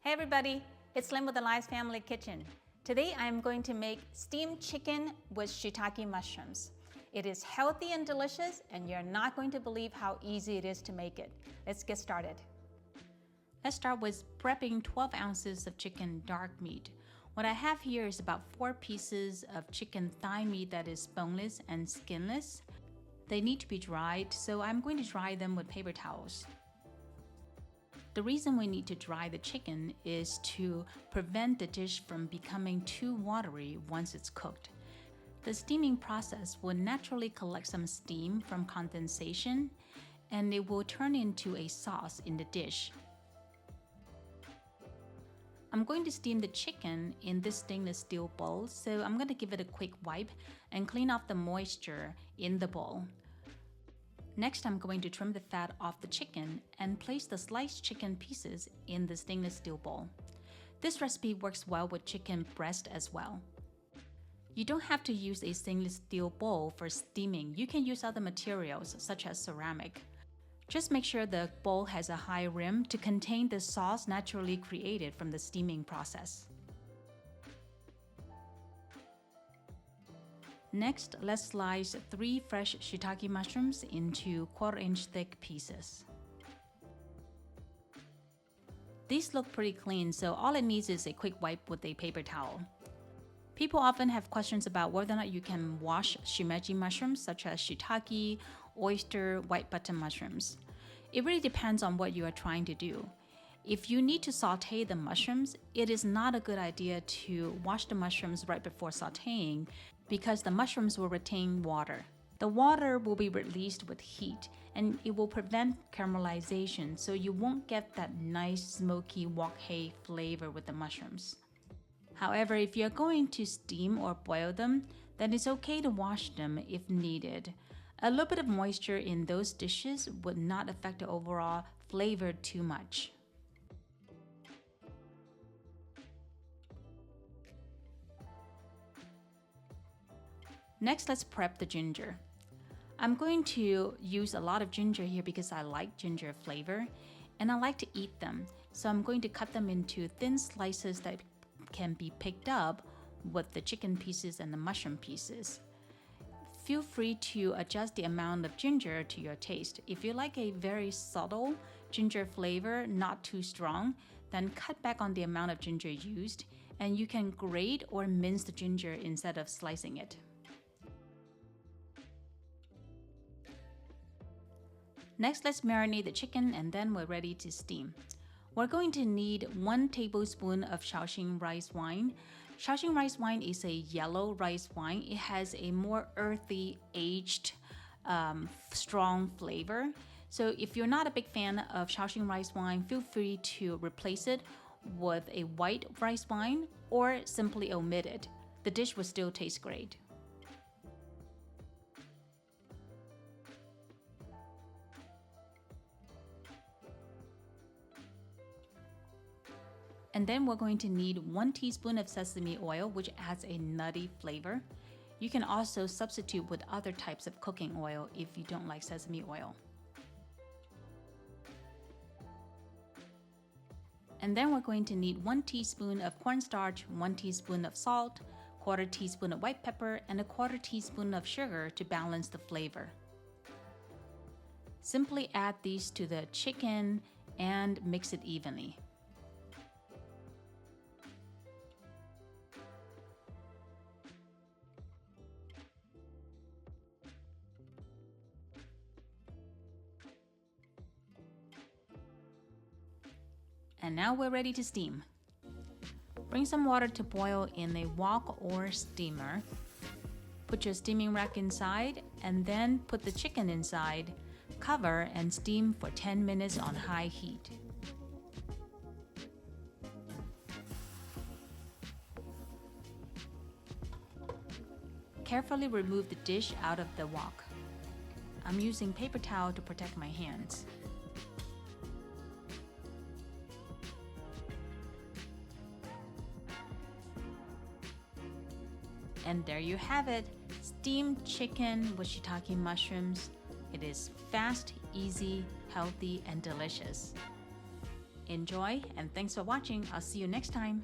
Hey everybody, it's Lynn with the Lies Family Kitchen. Today I'm going to make steamed chicken with shiitake mushrooms. It is healthy and delicious, and you're not going to believe how easy it is to make it. Let's get started. Let's start with prepping 12 ounces of chicken dark meat. What I have here is about 4 pieces of chicken thigh meat that is boneless and skinless. They need to be dried, so I'm going to dry them with paper towels. The reason we need to dry the chicken is to prevent the dish from becoming too watery once it's cooked. The steaming process will naturally collect some steam from condensation, and it will turn into a sauce in the dish. I'm going to steam the chicken in this stainless steel bowl, so I'm going to give it a quick wipe and clean off the moisture in the bowl. Next, I'm going to trim the fat off the chicken and place the sliced chicken pieces in the stainless steel bowl. This recipe works well with chicken breast as well. You don't have to use a stainless steel bowl for steaming. You can use other materials such as ceramic. Just make sure the bowl has a high rim to contain the sauce naturally created from the steaming process. Next, let's slice 3 fresh shiitake mushrooms into 1/4-inch thick pieces. These look pretty clean, so all it needs is a quick wipe with a paper towel. People often have questions about whether or not you can wash shimeji mushrooms such as shiitake, oyster, white button mushrooms. It really depends on what you are trying to do. If you need to saute the mushrooms, it is not a good idea to wash the mushrooms right before sauteing because the mushrooms will retain water. The water will be released with heat and it will prevent caramelization, so you won't get that nice smoky wok hei flavor with the mushrooms. However, if you're going to steam or boil them, then it's okay to wash them if needed. A little bit of moisture in those dishes would not affect the overall flavor too much. Next, let's prep the ginger. I'm going to use a lot of ginger here because I like ginger flavor and I like to eat them. So I'm going to cut them into thin slices that can be picked up with the chicken pieces and the mushroom pieces. Feel free to adjust the amount of ginger to your taste. If you like a very subtle ginger flavor, not too strong, then cut back on the amount of ginger used, and you can grate or mince the ginger instead of slicing it. Next, let's marinate the chicken and then we're ready to steam. We're going to need 1 tablespoon of Shaoxing rice wine. Shaoxing rice wine is a yellow rice wine. It has a more earthy, aged, strong flavor. So if you're not a big fan of Shaoxing rice wine, feel free to replace it with a white rice wine or simply omit it. The dish will still taste great. And then we're going to need 1 teaspoon of sesame oil, which adds a nutty flavor. You can also substitute with other types of cooking oil if you don't like sesame oil. And then we're going to need 1 teaspoon of cornstarch, 1 teaspoon of salt, 1/4 teaspoon of white pepper, and 1/4 teaspoon of sugar to balance the flavor. Simply add these to the chicken and mix it evenly. And now we're ready to steam. Bring some water to boil in a wok or steamer. Put your steaming rack inside and then put the chicken inside. Cover and steam for 10 minutes on high heat. Carefully remove the dish out of the wok. I'm using paper towel to protect my hands. And there you have it, steamed chicken with shiitake mushrooms. It is fast, easy, healthy, and delicious. Enjoy, and thanks for watching. I'll see you next time.